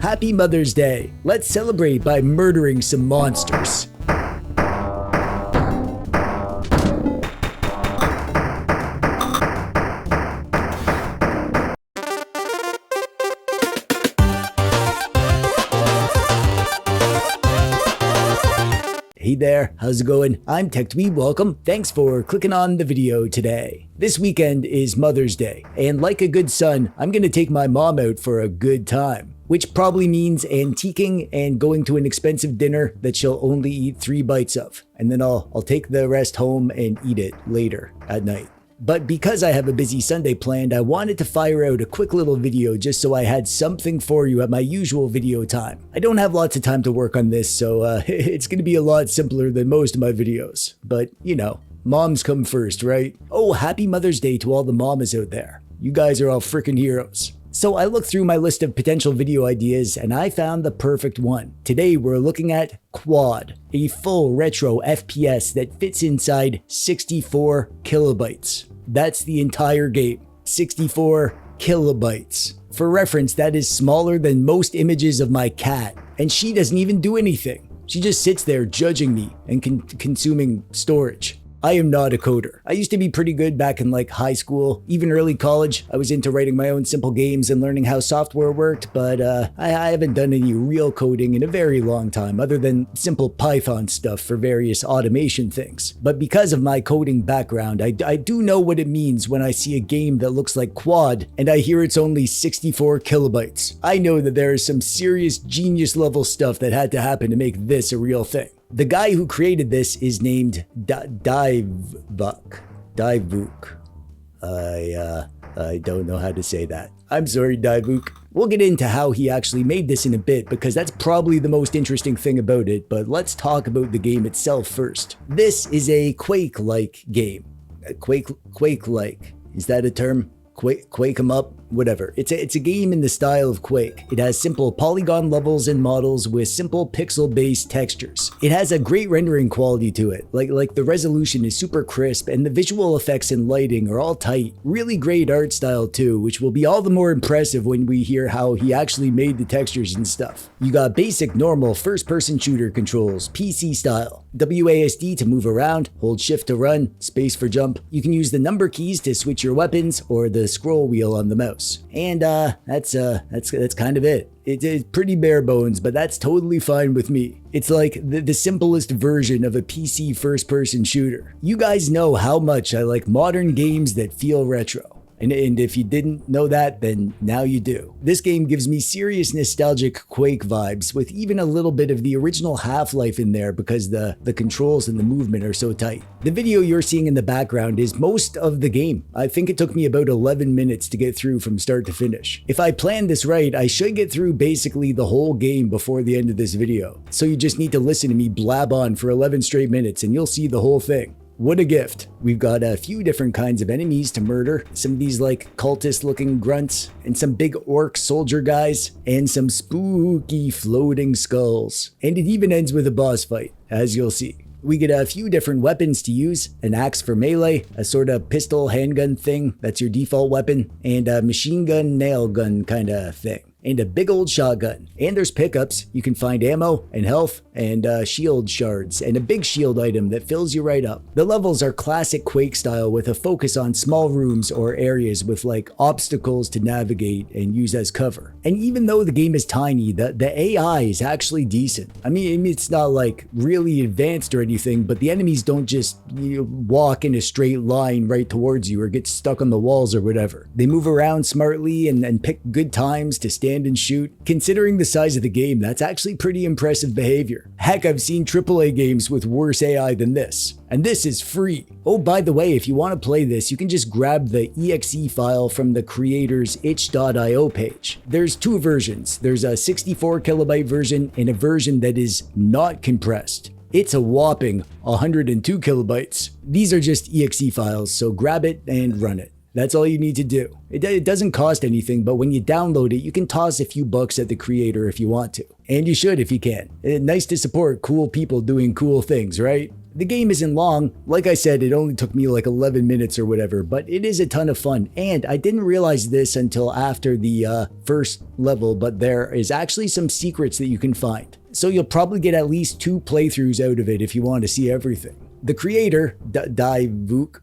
Happy Mother's Day! Let's celebrate by murdering some monsters. Hey there, how's it going? I'm TechDweeb, welcome. Thanks for clicking on the video today. This weekend is Mother's Day, and like a good son, I'm gonna take my mom out for a good time. Which probably means antiquing and going to an expensive dinner that she'll only eat 3 bites of. And then I'll take the rest home and eat it later at night. But because I have a busy Sunday planned, I wanted to fire out a quick little video just so I had something for you at my usual video time. I don't have lots of time to work on this, so it's gonna be a lot simpler than most of my videos. But, you know, moms come first, right? Oh, happy Mother's Day to all the mamas out there. You guys are all freaking heroes. So I looked through my list of potential video ideas and I found the perfect one. Today we're looking at QUOD, a full retro FPS that fits inside 64 kilobytes. That's the entire game, 64 kilobytes. For reference, that is smaller than most images of my cat, and she doesn't even do anything. She just sits there judging me and consuming storage. I am not a coder. I used to be pretty good back in like high school, even early college. I was into writing my own simple games and learning how software worked, but I haven't done any real coding in a very long time other than simple Python stuff for various automation things. But because of my coding background, I do know what it means when I see a game that looks like QUOD and I hear it's only 64 kilobytes. I know that there is some serious genius level stuff that had to happen to make this a real thing. The guy who created this is named Dweeb. I don't know how to say that. I'm sorry, Dweeb. We'll get into how he actually made this in a bit because that's probably the most interesting thing about it, but let's talk about the game itself first. This is a Quake-like game. Quake-like. Is that a term? Quake 'em up? Whatever. It's a game in the style of Quake. It has simple polygon levels and models with simple pixel-based textures. It has a great rendering quality to it. Like the resolution is super crisp and the visual effects and lighting are all tight. Really great art style too, which will be all the more impressive when we hear how he actually made the textures and stuff. You got basic normal first-person shooter controls, PC style. WASD to move around, hold shift to run, space for jump. You can use the number keys to switch your weapons or the scroll wheel on the mouse. And that's kind of it. It's pretty bare bones, but that's totally fine with me. It's like the simplest version of a PC first-person shooter. You guys know how much I like modern games that feel retro. And if you didn't know that, then now you do. This game gives me serious nostalgic Quake vibes with even a little bit of the original Half-Life in there because the controls and the movement are so tight. The video you're seeing in the background is most of the game. I think it took me about 11 minutes to get through from start to finish. If I planned this right, I should get through basically the whole game before the end of this video. So you just need to listen to me blab on for 11 straight minutes and you'll see the whole thing. What a gift. We've got a few different kinds of enemies to murder, some of these like cultist looking grunts, and some big orc soldier guys, and some spooky floating skulls. And it even ends with a boss fight, as you'll see. We get a few different weapons to use, an axe for melee, a sort of pistol handgun thing, that's your default weapon, and a machine gun nail gun kind of thing. And a big old shotgun. And there's pickups. You can find ammo and health and shield shards and a big shield item that fills you right up. The levels are classic Quake style with a focus on small rooms or areas with like obstacles to navigate and use as cover. And even though the game is tiny, the AI is actually decent. I mean, it's not like really advanced or anything, but the enemies don't just walk in a straight line right towards you or get stuck on the walls or whatever. They move around smartly and pick good times to stand and shoot. Considering the size of the game, that's actually pretty impressive behavior. Heck, I've seen AAA games with worse AI than this. And this is free. Oh, by the way, if you want to play this, you can just grab the exe file from the creator's itch.io page. There's 2 versions. There's a 64 kilobyte version and a version that is not compressed. It's a whopping 102 kilobytes. These are just exe files, so grab it and run it. That's all you need to do. It doesn't cost anything, but when you download it, you can toss a few bucks at the creator if you want to. And you should if you can. Nice to support cool people doing cool things, right? The game isn't long. Like I said, it only took me like 11 minutes or whatever, but it is a ton of fun. And I didn't realize this until after the first level, but there is actually some secrets that you can find. So you'll probably get at least 2 playthroughs out of it if you want to see everything. The creator, Dweeb,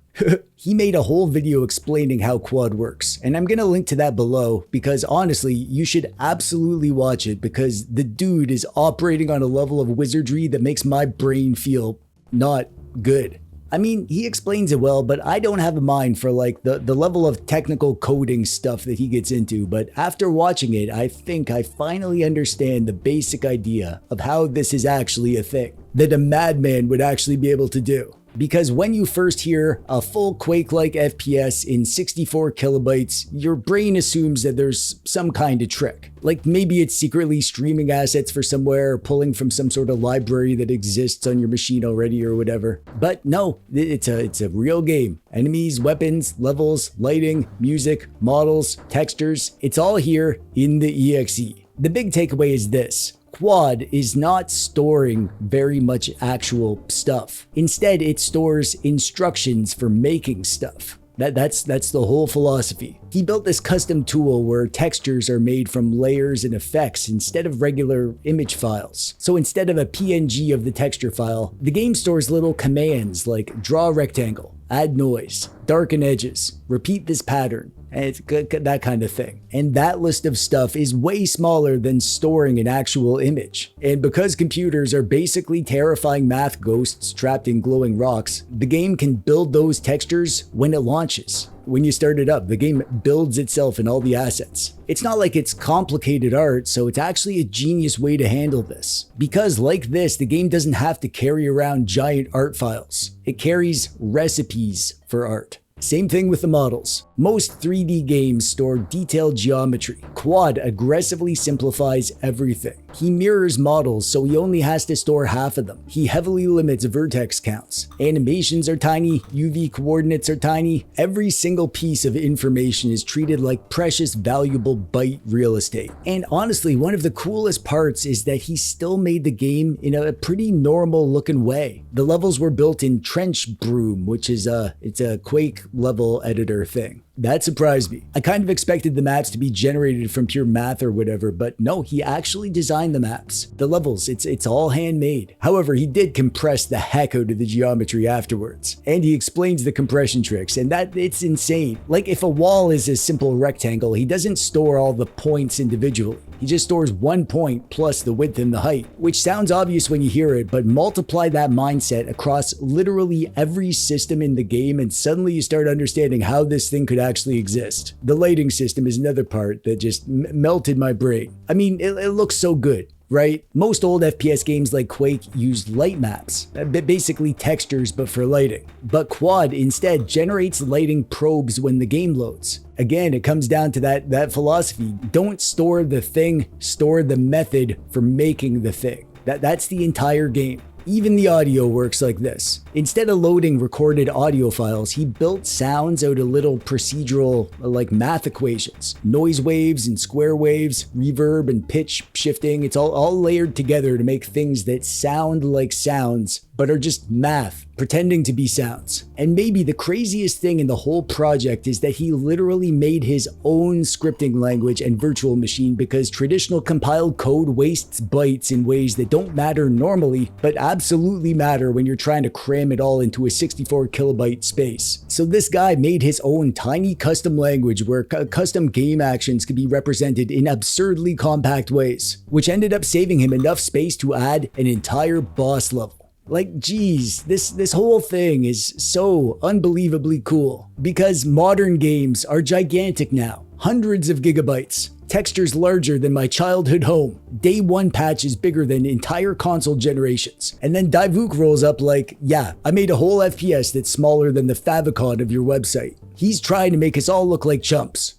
he made a whole video explaining how QUOD works, and I'm gonna link to that below because honestly, you should absolutely watch it because the dude is operating on a level of wizardry that makes my brain feel not good. I mean, he explains it well, but I don't have a mind for like the level of technical coding stuff that he gets into, but after watching it, I think I finally understand the basic idea of how this is actually a thing that a madman would actually be able to do. Because when you first hear a full Quake-like FPS in 64 kilobytes, your brain assumes that there's some kind of trick. Like maybe it's secretly streaming assets for somewhere, or pulling from some sort of library that exists on your machine already or whatever. But no, it's a real game. Enemies, weapons, levels, lighting, music, models, textures, it's all here in the EXE. The big takeaway is this. QUOD is not storing very much actual stuff. Instead, it stores instructions for making stuff. That's the whole philosophy. He built this custom tool where textures are made from layers and effects instead of regular image files. So instead of a PNG of the texture file, the game stores little commands like draw rectangle, add noise, darken edges, repeat this pattern, and it's that kind of thing. And that list of stuff is way smaller than storing an actual image. And because computers are basically terrifying math ghosts trapped in glowing rocks, the game can build those textures when it launches. When you start it up, the game builds itself in all the assets. It's not like it's complicated art, so it's actually a genius way to handle this. Because like this, the game doesn't have to carry around giant art files. It carries recipes for art. Same thing with the models. Most 3D games store detailed geometry. QUOD aggressively simplifies everything. He mirrors models, so he only has to store half of them. He heavily limits vertex counts. Animations are tiny, UV coordinates are tiny. Every single piece of information is treated like precious, valuable byte real estate. And honestly, one of the coolest parts is that he still made the game in a pretty normal looking way. The levels were built in Trench Broom, which is it's a Quake level editor thing. That surprised me. I kind of expected the maps to be generated from pure math or whatever, but no, he actually designed the maps. The levels, it's all handmade. However, he did compress the heck out of the geometry afterwards. And he explains the compression tricks, and it's insane. Like if a wall is a simple rectangle, he doesn't store all the points individually. He just stores 1 point plus the width and the height, which sounds obvious when you hear it, but multiply that mindset across literally every system in the game and suddenly you start understanding how this thing could actually exist. The lighting system is another part that just melted my brain. I mean, it looks so good, right? Most old FPS games like Quake used light maps, basically textures but for lighting. But QUOD instead generates lighting probes when the game loads. Again, it comes down to that philosophy. Don't store the thing, store the method for making the thing. That's the entire game. Even the audio works like this. Instead of loading recorded audio files, he built sounds out of little procedural, like math equations. Noise waves and square waves, reverb and pitch shifting, it's all layered together to make things that sound like sounds, but are just math, pretending to be sounds. And maybe the craziest thing in the whole project is that he literally made his own scripting language and virtual machine because traditional compiled code wastes bytes in ways that don't matter normally, but absolutely matter when you're trying to cram it all into a 64 kilobyte space. So this guy made his own tiny custom language where custom game actions could be represented in absurdly compact ways, which ended up saving him enough space to add an entire boss level. Like, geez, this whole thing is so unbelievably cool because modern games are gigantic now. Hundreds of gigabytes. Textures larger than my childhood home. Day one patches bigger than entire console generations. And then Dweeb rolls up like, yeah, I made a whole FPS that's smaller than the favicon of your website. He's trying to make us all look like chumps.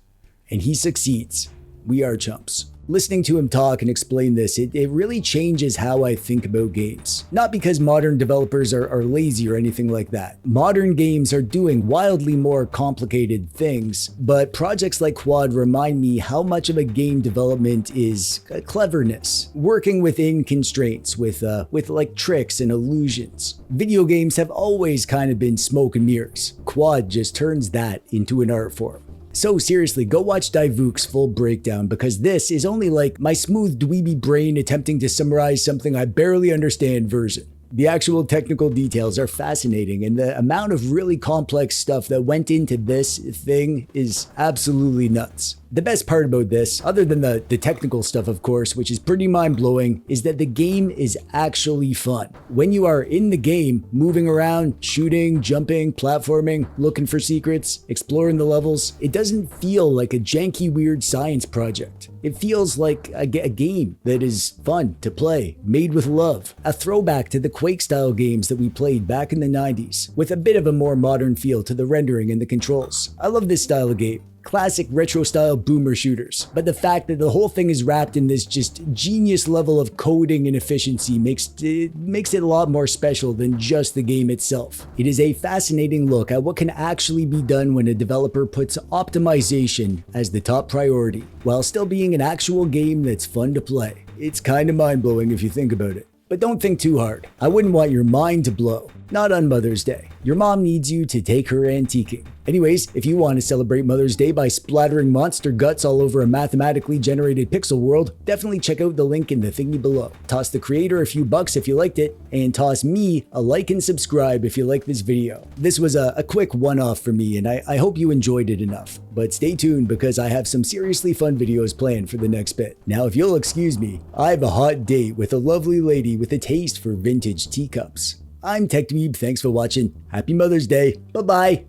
And he succeeds. We are chumps. Listening to him talk and explain this, it really changes how I think about games. Not because modern developers are lazy or anything like that. Modern games are doing wildly more complicated things, but projects like QUOD remind me how much of a game development is cleverness, working within constraints with like tricks and illusions. Video games have always kind of been smoke and mirrors. QUOD just turns that into an art form. So seriously, go watch Dweeb's full breakdown, because this is only like my smooth dweeby brain attempting to summarize something I barely understand version. The actual technical details are fascinating, and the amount of really complex stuff that went into this thing is absolutely nuts. The best part about this, other than the technical stuff of course, which is pretty mind-blowing, is that the game is actually fun. When you are in the game, moving around, shooting, jumping, platforming, looking for secrets, exploring the levels, it doesn't feel like a janky weird science project. It feels like a game that is fun to play, made with love. A throwback to the Quake-style games that we played back in the 90s, with a bit of a more modern feel to the rendering and the controls. I love this style of game. Classic retro-style boomer shooters, but the fact that the whole thing is wrapped in this just genius level of coding and efficiency makes it a lot more special than just the game itself. It is a fascinating look at what can actually be done when a developer puts optimization as the top priority, while still being an actual game that's fun to play. It's kind of mind-blowing if you think about it. But don't think too hard. I wouldn't want your mind to blow. Not on Mother's Day. Your mom needs you to take her antiquing. Anyways, if you want to celebrate Mother's Day by splattering monster guts all over a mathematically generated pixel world, definitely check out the link in the thingy below. Toss the creator a few bucks if you liked it, and toss me a like and subscribe if you like this video. This was a quick one-off for me, and I hope you enjoyed it enough. But stay tuned, because I have some seriously fun videos planned for the next bit. Now, if you'll excuse me, I have a hot date with a lovely lady with a taste for vintage teacups. I'm TechDweeb, thanks for watching. Happy Mother's Day. Bye-bye.